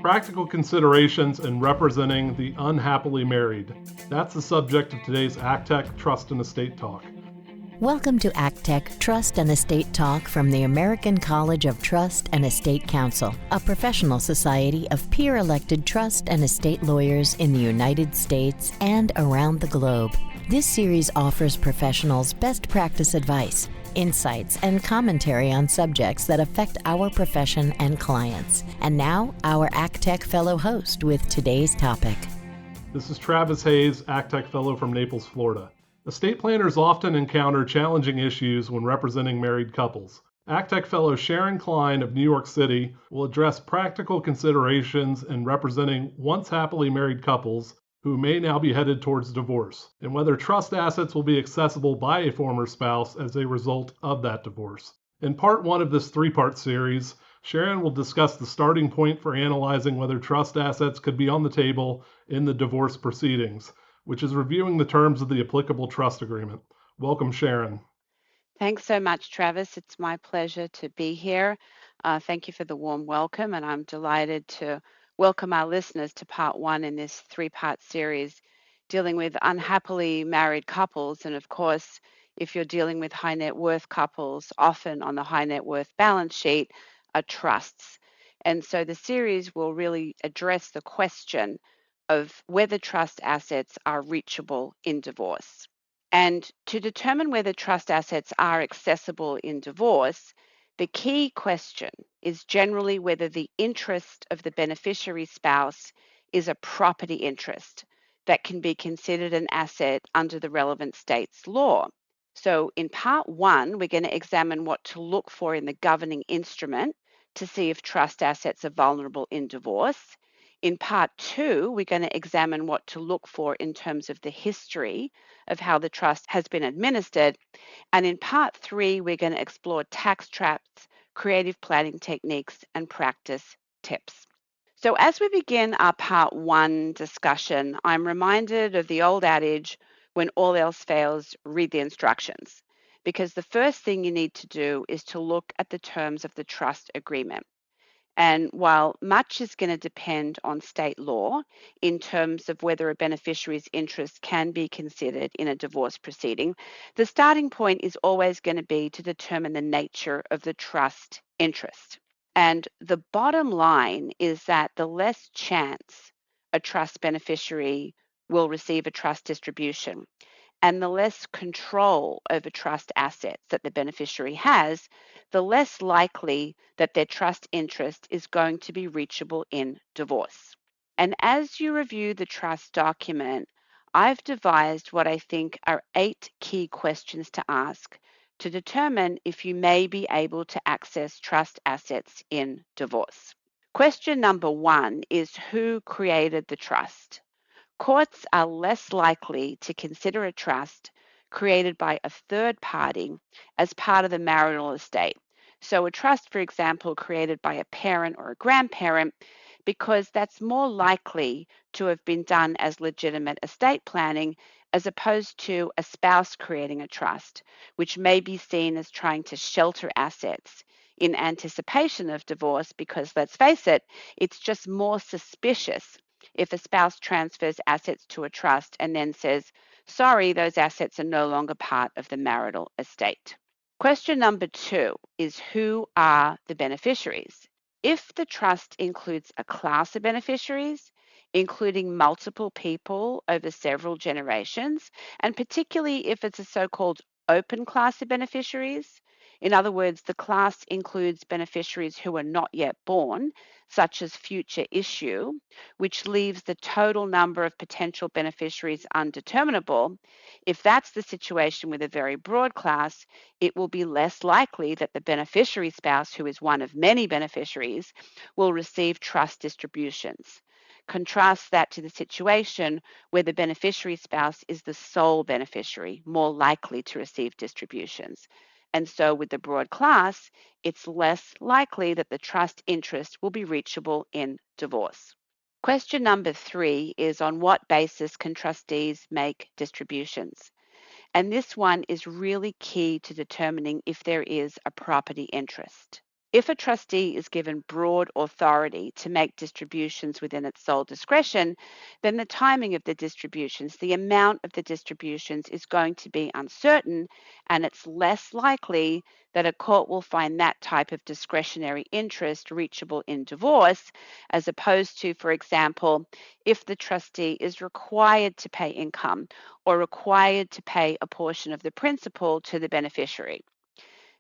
Practical considerations in representing the unhappily married. That's the subject of today's ACTEC Trust and Estate Talk. Welcome to ACTEC Trust and Estate Talk from the American College of Trust and Estate Counsel, a professional society of peer-elected trust and estate lawyers in the United States and around the globe. This series offers professionals best practice advice, insights, and commentary on subjects that affect our profession and clients. And now, our ACTEC Fellow host with today's topic. This is Travis Hayes, ACTEC Fellow from Naples, Florida. Estate planners often encounter challenging issues when representing married couples. ACTEC Fellow Sharon Klein of New York City will address practical considerations in representing once happily married couples who may now be headed towards divorce, and whether trust assets will be accessible by a former spouse as a result of that divorce. In part one of this three-part series, Sharon will discuss the starting point for analyzing whether trust assets could be on the table in the divorce proceedings, which is reviewing the terms of the applicable trust agreement. Welcome, Sharon. Thanks so much, Travis. It's my pleasure to be here. Thank you for the warm welcome, and I'm delighted to welcome our listeners to part one in this three-part series dealing with unhappily married couples. And of course, if you're dealing with high net worth couples, often on the high net worth balance sheet are trusts. And so the series will really address the question of whether trust assets are reachable in divorce. And to determine whether trust assets are accessible in divorce, the key question is generally whether the interest of the beneficiary spouse is a property interest that can be considered an asset under the relevant state's law. So in part one, we're going to examine what to look for in the governing instrument to see if trust assets are vulnerable in divorce. In part two, we're going to examine what to look for in terms of the history of how the trust has been administered. And in part three, we're going to explore tax traps, creative planning techniques, and practice tips. So as we begin our part one discussion, I'm reminded of the old adage, when all else fails, read the instructions. Because the first thing you need to do is to look at the terms of the trust agreement. And while much is going to depend on state law in terms of whether a beneficiary's interest can be considered in a divorce proceeding, the starting point is always going to be to determine the nature of the trust interest. And the bottom line is that the less chance a trust beneficiary will receive a trust distribution, and the less control over trust assets that the beneficiary has, the less likely that their trust interest is going to be reachable in divorce. And as you review the trust document, I've devised what I think are 8 key questions to ask to determine if you may be able to access trust assets in divorce. Question number 1 is, who created the trust? Courts are less likely to consider a trust created by a third party as part of the marital estate. So a trust, for example, created by a parent or a grandparent, because that's more likely to have been done as legitimate estate planning as opposed to a spouse creating a trust, which may be seen as trying to shelter assets in anticipation of divorce, because let's face it, it's just more suspicious if a spouse transfers assets to a trust and then says, sorry, those assets are no longer part of the marital estate. Question number 2 is, who are the beneficiaries? If the trust includes a class of beneficiaries, including multiple people over several generations, and particularly if it's a so-called open class of beneficiaries, in other words, the class includes beneficiaries who are not yet born, such as future issue, which leaves the total number of potential beneficiaries undeterminable. If that's the situation with a very broad class, it will be less likely that the beneficiary spouse, who is one of many beneficiaries, will receive trust distributions. Contrast that to the situation where the beneficiary spouse is the sole beneficiary, more likely to receive distributions. And so with the broad class, it's less likely that the trust interest will be reachable in divorce. Question number 3 is, on what basis can trustees make distributions? And this one is really key to determining if there is a property interest. If a trustee is given broad authority to make distributions within its sole discretion, then the timing of the distributions, the amount of the distributions is going to be uncertain, and it's less likely that a court will find that type of discretionary interest reachable in divorce, as opposed to, for example, if the trustee is required to pay income or required to pay a portion of the principal to the beneficiary.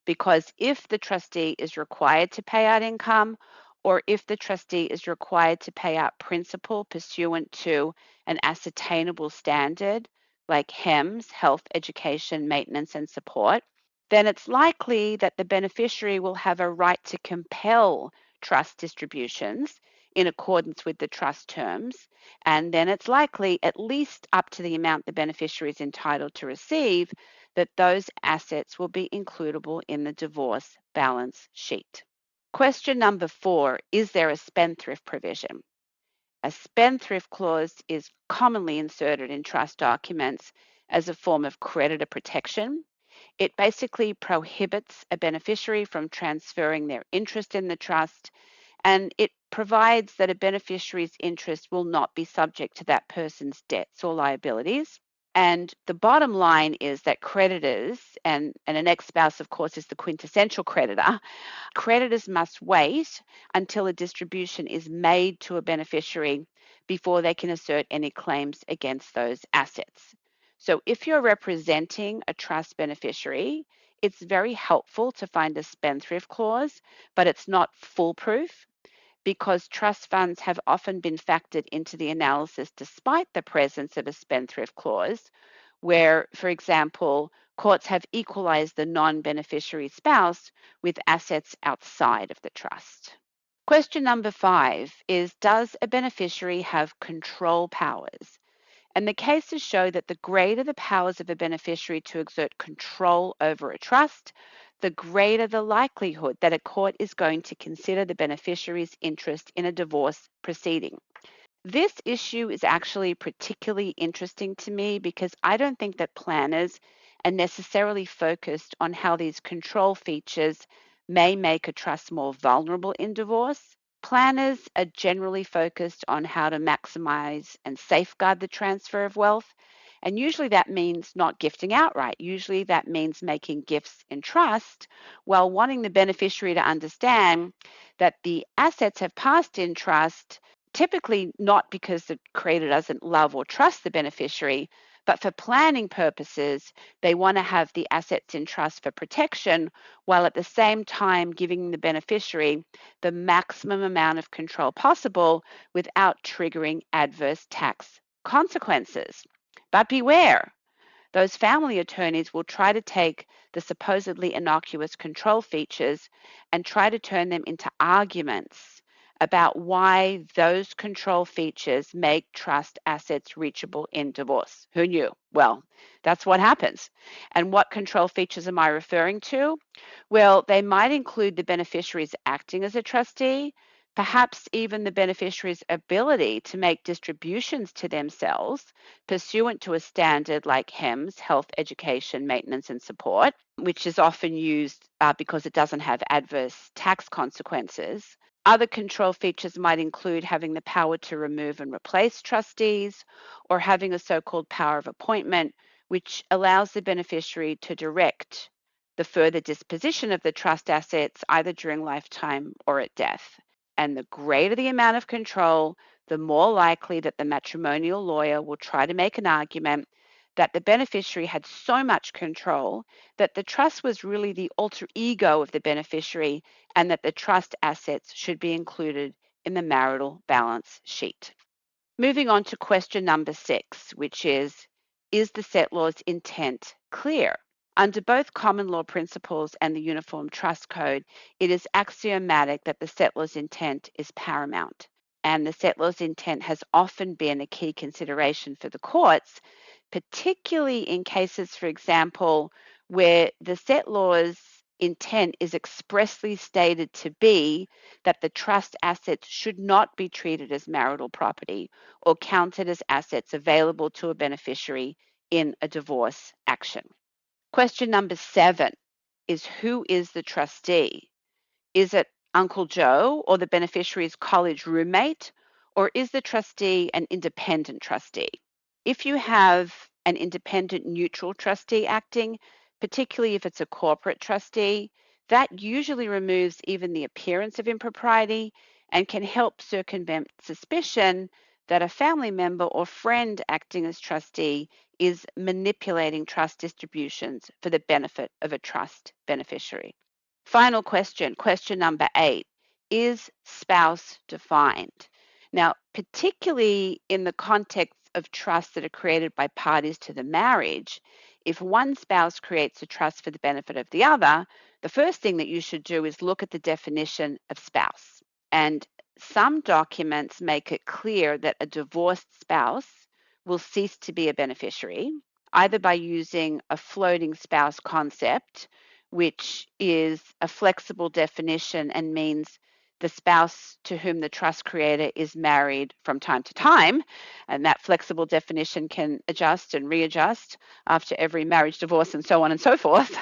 Because if the trustee is required to pay out income, or if the trustee is required to pay out principal pursuant to an ascertainable standard, like HEMS, health, education, maintenance, and support, then it's likely that the beneficiary will have a right to compel trust distributions in accordance with the trust terms, and then it's likely, at least up to the amount the beneficiary is entitled to receive, that those assets will be includable in the divorce balance sheet. Question number 4, is there a spendthrift provision? A spendthrift clause is commonly inserted in trust documents as a form of creditor protection. It basically prohibits a beneficiary from transferring their interest in the trust, and it provides that a beneficiary's interest will not be subject to that person's debts or liabilities. And the bottom line is that creditors, and an ex-spouse, of course, is the quintessential creditor, creditors must wait until a distribution is made to a beneficiary before they can assert any claims against those assets. So if you're representing a trust beneficiary, it's very helpful to find a spendthrift clause, but it's not foolproof, because trust funds have often been factored into the analysis despite the presence of a spendthrift clause, where, for example, courts have equalized the non-beneficiary spouse with assets outside of the trust. Question number 5 is, does a beneficiary have control powers? And the cases show that the greater the powers of a beneficiary to exert control over a trust, the greater the likelihood that a court is going to consider the beneficiary's interest in a divorce proceeding. This issue is actually particularly interesting to me because I don't think that planners are necessarily focused on how these control features may make a trust more vulnerable in divorce. Planners are generally focused on how to maximize and safeguard the transfer of wealth. And usually that means not gifting outright. Usually that means making gifts in trust, while wanting the beneficiary to understand that the assets have passed in trust, typically not because the creditor doesn't love or trust the beneficiary, but for planning purposes, they want to have the assets in trust for protection, while at the same time giving the beneficiary the maximum amount of control possible without triggering adverse tax consequences. But beware, those family attorneys will try to take the supposedly innocuous control features and try to turn them into arguments about why those control features make trust assets reachable in divorce. Who knew? Well, that's what happens. And what control features am I referring to? Well, they might include the beneficiaries acting as a trustee, perhaps even the beneficiary's ability to make distributions to themselves pursuant to a standard like HEMS, health, education, maintenance, and support, which is often used because it doesn't have adverse tax consequences. Other control features might include having the power to remove and replace trustees, or having a so-called power of appointment, which allows the beneficiary to direct the further disposition of the trust assets either during lifetime or at death. And the greater the amount of control, the more likely that the matrimonial lawyer will try to make an argument that the beneficiary had so much control that the trust was really the alter ego of the beneficiary, and that the trust assets should be included in the marital balance sheet. Moving on to question number 6, which is the settlor's intent clear? Under both common law principles and the Uniform Trust Code, it is axiomatic that the settlor's intent is paramount. And the settlor's intent has often been a key consideration for the courts, particularly in cases, for example, where the settlor's intent is expressly stated to be that the trust assets should not be treated as marital property or counted as assets available to a beneficiary in a divorce action. Question number 7 is, who is the trustee? Is it Uncle Joe or the beneficiary's college roommate, or is the trustee an independent trustee? If you have an independent neutral trustee acting, particularly if it's a corporate trustee, that usually removes even the appearance of impropriety and can help circumvent suspicion that a family member or friend acting as trustee is manipulating trust distributions for the benefit of a trust beneficiary. Final question, question number 8. Is spouse defined? Now, particularly in the context of trusts that are created by parties to the marriage, if one spouse creates a trust for the benefit of the other, the first thing that you should do is look at the definition of spouse. And some documents make it clear that a divorced spouse will cease to be a beneficiary, either by using a floating spouse concept, which is a flexible definition and means the spouse to whom the trust creator is married from time to time, and that flexible definition can adjust and readjust after every marriage, divorce, and so on and so forth.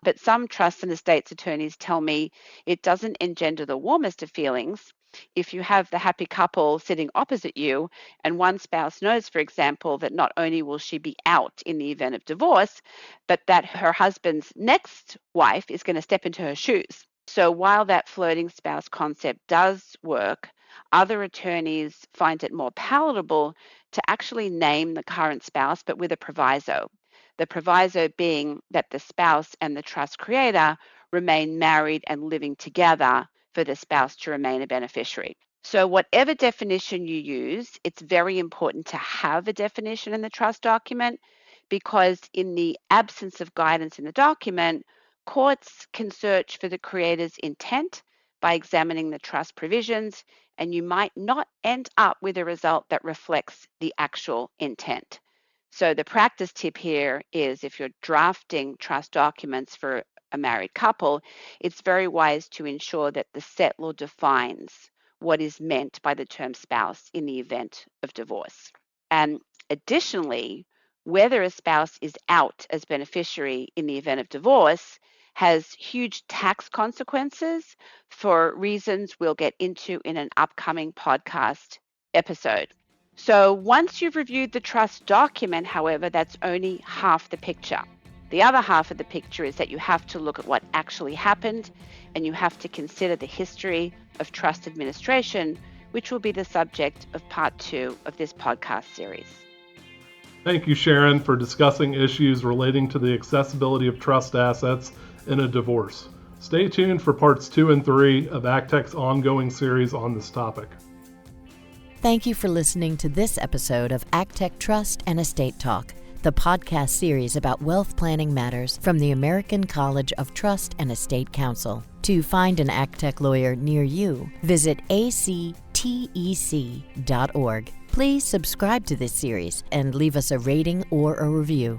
But some trusts and estates attorneys tell me it doesn't engender the warmest of feelings if you have the happy couple sitting opposite you and one spouse knows, for example, that not only will she be out in the event of divorce, but that her husband's next wife is going to step into her shoes. So while that floating spouse concept does work, other attorneys find it more palatable to actually name the current spouse, but with a proviso. The proviso being that the spouse and the trust creator remain married and living together for the spouse to remain a beneficiary. So whatever definition you use, it's very important to have a definition in the trust document, because in the absence of guidance in the document, courts can search for the creator's intent by examining the trust provisions, and you might not end up with a result that reflects the actual intent. So the practice tip here is, if you're drafting trust documents for a married couple, it's very wise to ensure that the settlor defines what is meant by the term spouse in the event of divorce. And additionally, whether a spouse is out as beneficiary in the event of divorce has huge tax consequences for reasons we'll get into in an upcoming podcast episode. So once you've reviewed the trust document, however, that's only half the picture. The other half of the picture is that you have to look at what actually happened, and you have to consider the history of trust administration, which will be the subject of part 2 of this podcast series. Thank you, Sharon, for discussing issues relating to the accessibility of trust assets in a divorce. Stay tuned for parts 2 and 3 of ACTEC's ongoing series on this topic. Thank you for listening to this episode of ACTEC Trust and Estate Talk, the podcast series about wealth planning matters from the American College of Trust and Estate Counsel. To find an ACTEC lawyer near you, visit actec.org. Please subscribe to this series and leave us a rating or a review.